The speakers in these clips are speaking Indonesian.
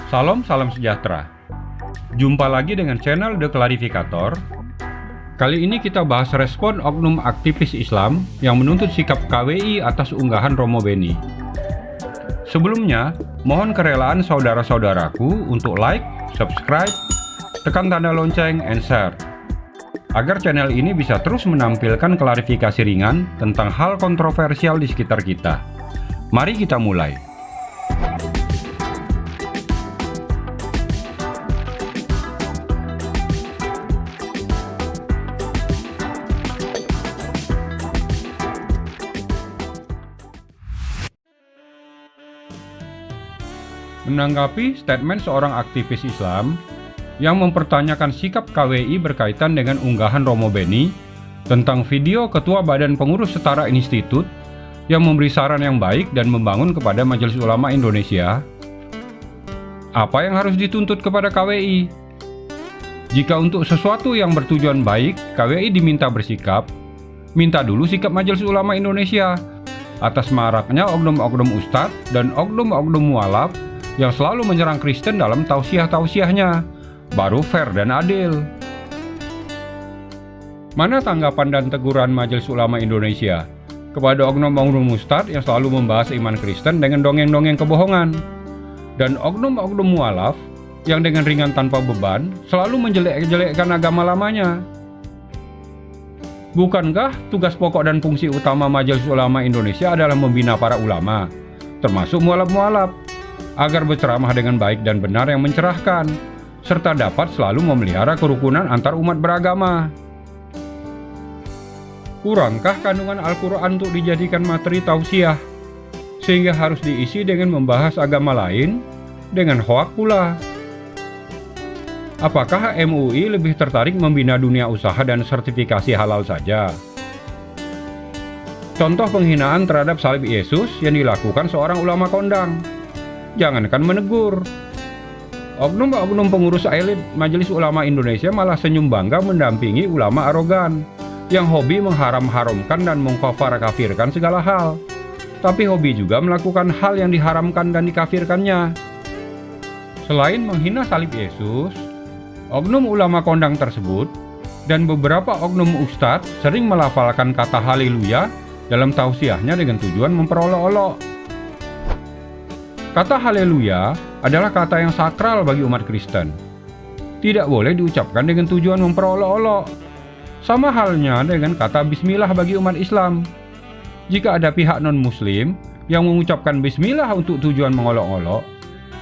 Salam sejahtera. Jumpa lagi dengan channel The Clarifikator. Kali ini kita bahas respon oknum aktivis Islam yang menuntut sikap KWI atas unggahan Romo Beni. Sebelumnya, mohon kerelaan saudara-saudaraku untuk like, subscribe, tekan tanda lonceng, and share, agar channel ini bisa terus menampilkan klarifikasi ringan tentang hal kontroversial di sekitar kita. Mari kita mulai. Menanggapi statement seorang aktivis Islam yang mempertanyakan sikap KWI berkaitan dengan unggahan Romo Beni tentang video Ketua Badan Pengurus Setara Institut yang memberi saran yang baik dan membangun kepada Majelis Ulama Indonesia, apa yang harus dituntut kepada KWI? Jika untuk sesuatu yang bertujuan baik, KWI diminta bersikap, minta dulu sikap Majelis Ulama Indonesia atas maraknya oknum-oknum ustadz dan oknum-oknum mualaf yang selalu menyerang Kristen dalam tausiah-tausiahnya, baru fair dan adil. Mana tanggapan dan teguran Majelis Ulama Indonesia kepada oknum-oknum ustadz yang selalu membahas iman Kristen dengan dongeng-dongeng kebohongan, dan oknum-oknum mualaf yang dengan ringan tanpa beban selalu menjelek-jelekkan agama lamanya? Bukankah tugas pokok dan fungsi utama Majelis Ulama Indonesia adalah membina para ulama, termasuk mualaf-mualaf, agar berceramah dengan baik dan benar yang mencerahkan, serta dapat selalu memelihara kerukunan antar umat beragama? Kurangkah kandungan Al-Quran untuk dijadikan materi tausiah, sehingga harus diisi dengan membahas agama lain dengan hoak pula? Apakah MUI lebih tertarik membina dunia usaha dan sertifikasi halal saja? Contoh penghinaan terhadap salib Yesus yang dilakukan seorang ulama kondang. Jangankan menegur, oknum-oknum pengurus elit Majelis Ulama Indonesia malah senyum bangga mendampingi ulama arogan yang hobi mengharam-haramkan dan mengkafir-kafirkan segala hal, tapi hobi juga melakukan hal yang diharamkan dan dikafirkannya. Selain menghina salib Yesus, oknum ulama kondang tersebut dan beberapa oknum ustadz sering melafalkan kata haleluya dalam tausiahnya dengan tujuan memperolok-olok. Kata haleluya adalah kata yang sakral bagi umat Kristen. Tidak boleh diucapkan dengan tujuan memperolok-olok. Sama halnya dengan kata bismillah bagi umat Islam. Jika ada pihak non-muslim yang mengucapkan bismillah untuk tujuan mengolok-olok,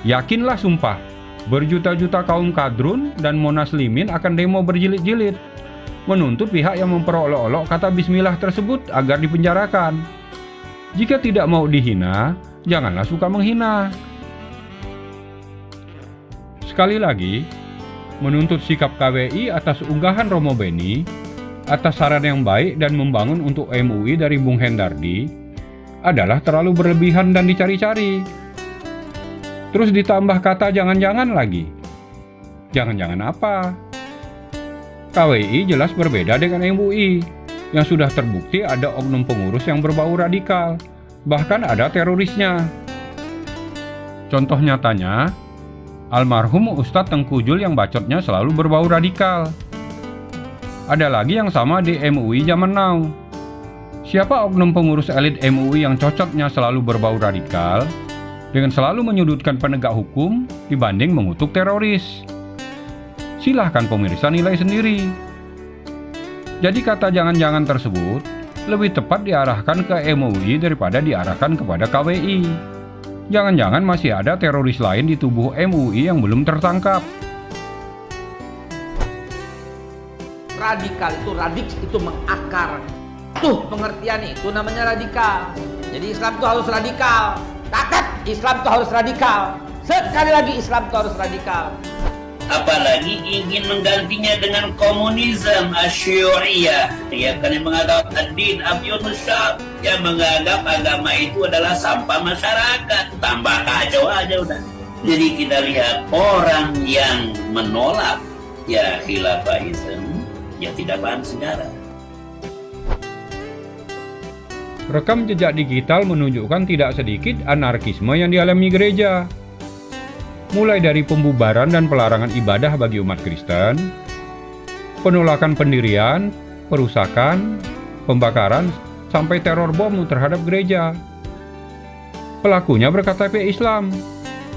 yakinlah sumpah, berjuta-juta kaum kadrun dan monaslimin akan demo berjilid-jilid, menuntut pihak yang memperolok-olok kata bismillah tersebut agar dipenjarakan. Jika tidak mau dihina, janganlah suka menghina. Sekali lagi, menuntut sikap KWI atas unggahan Romo Beni, atas saran yang baik dan membangun untuk MUI dari Bung Hendardi, adalah terlalu berlebihan dan dicari-cari. Terus ditambah kata jangan-jangan lagi. Jangan-jangan apa? KWI jelas berbeda dengan MUI, yang sudah terbukti ada oknum pengurus yang berbau radikal, bahkan ada terorisnya. Contoh nyatanya, almarhum Ustadz Tengku Jul yang bacotnya selalu berbau radikal. Ada lagi yang sama di MUI zaman now. Siapa oknum pengurus elit MUI yang cocoknya selalu berbau radikal, dengan selalu menyudutkan penegak hukum dibanding mengutuk teroris? Silahkan pemirsa nilai sendiri. Jadi kata jangan-jangan tersebut lebih tepat diarahkan ke MUI daripada diarahkan kepada KWI. Jangan-jangan masih ada teroris lain di tubuh MUI yang belum tertangkap. Radikal itu, itu mengakar. Tuh pengertian itu namanya radikal. Jadi Islam itu harus radikal. Catat, Islam itu harus radikal. Sekali lagi Islam itu harus radikal. Apalagi ingin menggantinya dengan komunisme asyuriyah, ya kan, yang menganggap ad-din abyunus syab, yang menganggap agama itu adalah sampah masyarakat. Tambah kacau aja udah. Jadi kita lihat orang yang menolak ya khilafahism, ya tidak paham sejarah. Rekam jejak digital menunjukkan tidak sedikit anarkisme yang dialami gereja. mulai dari pembubaran dan pelarangan ibadah bagi umat Kristen, penolakan pendirian, perusakan, pembakaran, sampai teror bom terhadap gereja. Pelakunya berKTP Islam.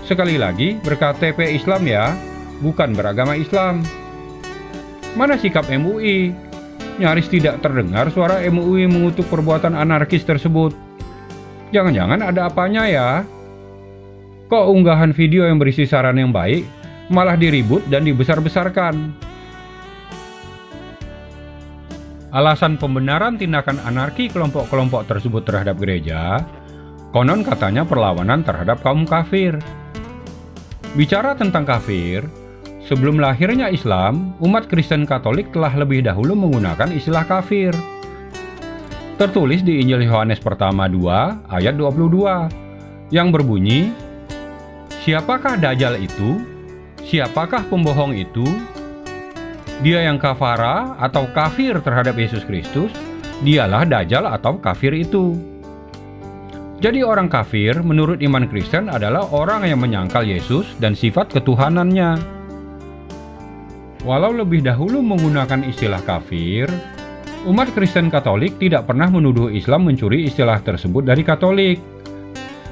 Sekali lagi, berKTP Islam ya, bukan beragama Islam. Mana sikap MUI? Nyaris tidak terdengar suara MUI mengutuk perbuatan anarkis tersebut. Jangan-jangan ada apanya ya? Kok unggahan video yang berisi saran yang baik malah diribut dan dibesar-besarkan? Alasan pembenaran tindakan anarki kelompok-kelompok tersebut terhadap gereja, konon katanya perlawanan terhadap kaum kafir. Bicara tentang kafir, sebelum lahirnya Islam, umat Kristen Katolik telah lebih dahulu menggunakan istilah kafir. Tertulis di Injil Yohanes pertama 2 ayat 22 yang berbunyi, "Siapakah Dajjal itu? Siapakah pembohong itu? Dia yang kafara atau kafir terhadap Yesus Kristus, dialah Dajjal atau kafir itu." Jadi orang kafir menurut iman Kristen adalah orang yang menyangkal Yesus dan sifat ketuhanannya. Walau lebih dahulu menggunakan istilah kafir, umat Kristen Katolik tidak pernah menuduh Islam mencuri istilah tersebut dari Katolik.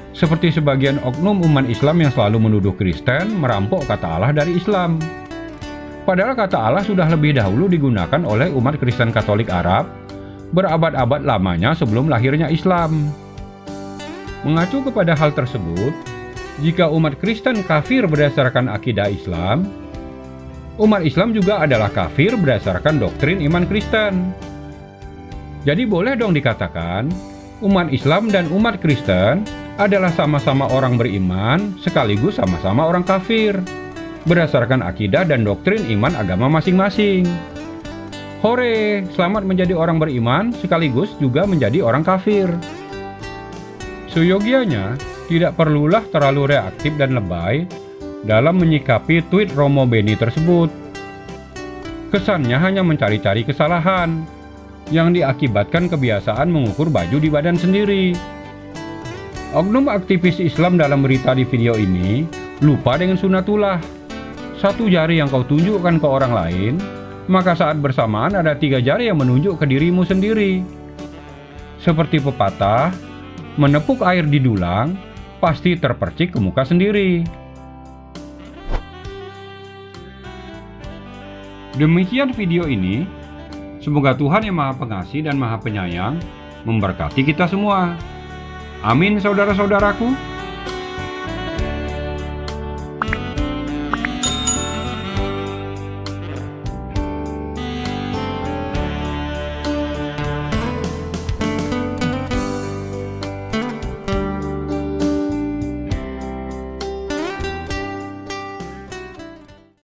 Seperti sebagian oknum umat Islam yang selalu menuduh Kristen merampok kata Allah dari Islam. Padahal kata Allah sudah lebih dahulu digunakan oleh umat Kristen Katolik Arab berabad-abad lamanya sebelum lahirnya Islam. Mengacu kepada hal tersebut, jika umat Kristen kafir berdasarkan akidah Islam, umat Islam juga adalah kafir berdasarkan doktrin iman Kristen. Jadi boleh dong dikatakan, umat Islam dan umat Kristen adalah sama-sama orang beriman sekaligus sama-sama orang kafir, berdasarkan akidah dan doktrin iman agama masing-masing. Hore, selamat menjadi orang beriman sekaligus juga menjadi orang kafir. Seyogianya, tidak perlulah terlalu reaktif dan lebay dalam menyikapi tweet Romo Beni tersebut. Kesannya hanya mencari-cari kesalahan yang diakibatkan kebiasaan mengukur baju di badan sendiri. Oknum aktivis Islam dalam berita di video ini lupa dengan sunatullah. Satu jari yang kau tunjukkan ke orang lain, maka saat bersamaan ada 3 jari yang menunjuk ke dirimu sendiri. Seperti pepatah, menepuk air di dulang, pasti terpercik ke muka sendiri. Demikian video ini. Semoga Tuhan yang Maha Pengasih dan Maha Penyayang memberkati kita semua. Amin, saudara-saudaraku.